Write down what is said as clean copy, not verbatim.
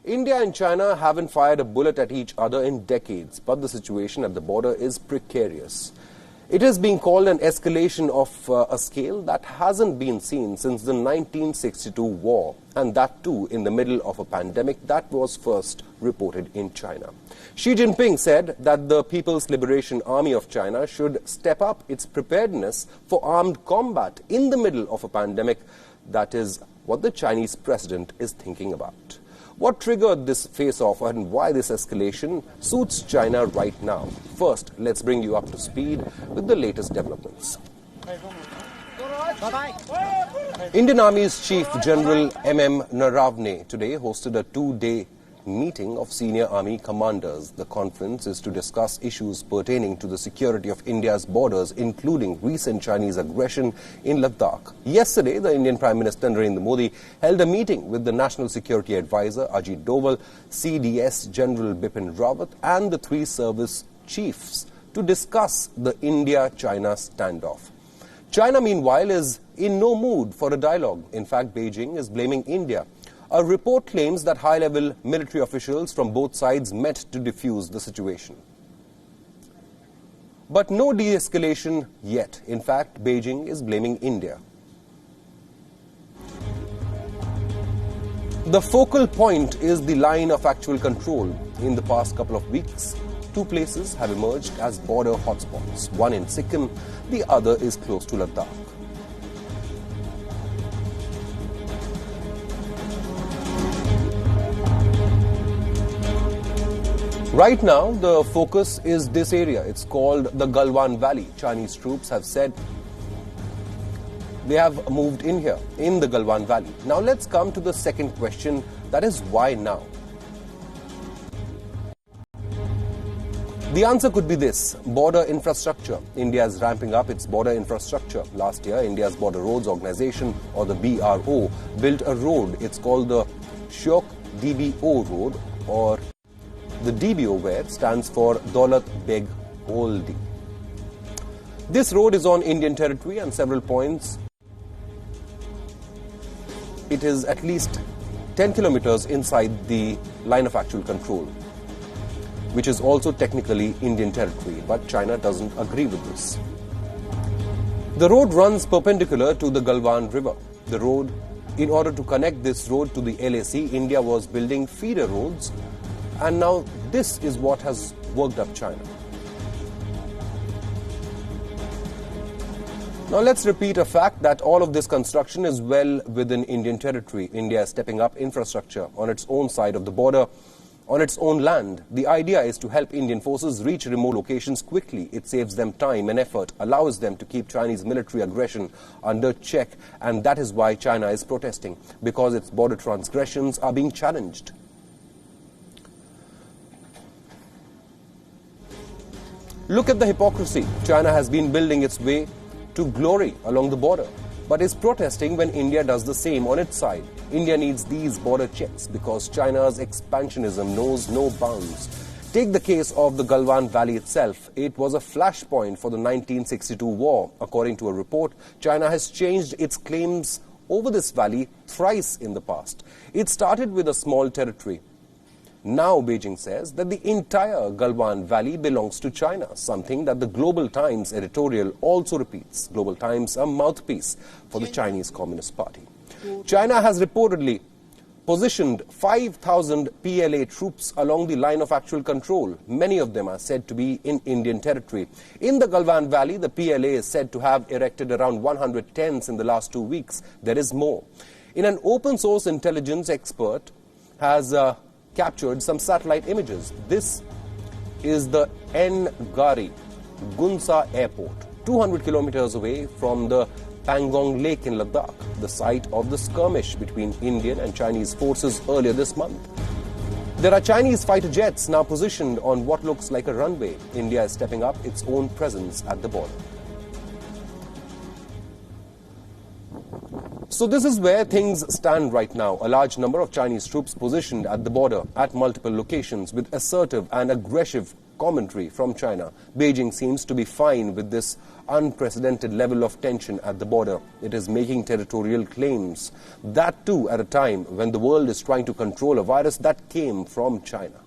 India and China haven't fired a bullet at each other in decades, but the situation at the border is precarious. It is being called an escalation of a scale that hasn't been seen since the 1962 war, and that too in the middle of a pandemic that was first reported in China. Xi Jinping said that the People's Liberation Army of China should step up its preparedness for armed combat in the middle of a pandemic. That is what the Chinese president is thinking about. What triggered this face-off and why this escalation suits China right now? First, let's bring you up to speed with the latest developments. Indian Army's Chief General M.M. Naravane today hosted a two-day meeting of senior army commanders. The conference is to discuss issues pertaining to the security of India's borders, including recent Chinese aggression in Ladakh. Yesterday, the Indian Prime Minister Narendra Modi held a meeting with the National Security Advisor Ajit Doval, CDS General Bipin Rawat and the three service chiefs to discuss the India-China standoff. China, meanwhile, is in no mood for a dialogue. In fact, Beijing is blaming India. A report claims that high-level military officials from both sides met to defuse the situation. But no de-escalation yet. In fact, Beijing is blaming India. The focal point is the line of actual control. In the past couple of weeks, two places have emerged as border hotspots. One in Sikkim, the other is close to Ladakh. Right now, the focus is this area. It's called the Galwan Valley. Chinese troops have said they have moved in here, in the Galwan Valley. Now let's come to the second question, that is why now? The answer could be this: border infrastructure. India is ramping up its border infrastructure. Last year, India's Border Roads Organization, or the BRO, built a road. It's called the Shok DBO Road, or the DBO, where stands for Daulat Beg Oldi. This road is on Indian territory and several points. It is at least 10 kilometers inside the line of actual control, which is also technically Indian territory, but China doesn't agree with this. The road runs perpendicular to the Galwan River. In order to connect this road to the LAC, India was building feeder roads, and now this is what has worked up China. Now let's repeat a fact that all of this construction is well within Indian territory. India is stepping up infrastructure on its own side of the border, on its own land. The idea is to help Indian forces reach remote locations quickly. It saves them time and effort, allows them to keep Chinese military aggression under check, and that is why China is protesting, because its border transgressions are being challenged. Look at the hypocrisy. China has been building its way to glory along the border, but is protesting when India does the same on its side. India needs these border checks because China's expansionism knows no bounds. Take the case of the Galwan Valley itself. It was a flashpoint for the 1962 war. According to a report, China has changed its claims over this valley thrice in the past. It started with a small territory. Now Beijing says that the entire Galwan Valley belongs to China, something that the Global Times editorial also repeats. Global Times, a mouthpiece for the Chinese Communist Party. China has reportedly positioned 5,000 PLA troops along the line of actual control. Many of them are said to be in Indian territory. In the Galwan Valley, the PLA is said to have erected around 100 tents in the last 2 weeks. There is more. In an open source intelligence expert has captured some satellite images. This is the Ngari Gunsa Airport, 200 kilometers away from the Pangong Lake in Ladakh, the site of the skirmish between Indian and Chinese forces earlier this month. There are Chinese fighter jets now positioned on what looks like a runway. India is stepping up its own presence at the border. So this is where things stand right now. A large number of Chinese troops positioned at the border at multiple locations with assertive and aggressive commentary from China. Beijing seems to be fine with this unprecedented level of tension at the border. It is making territorial claims. That too at a time when the world is trying to control a virus that came from China.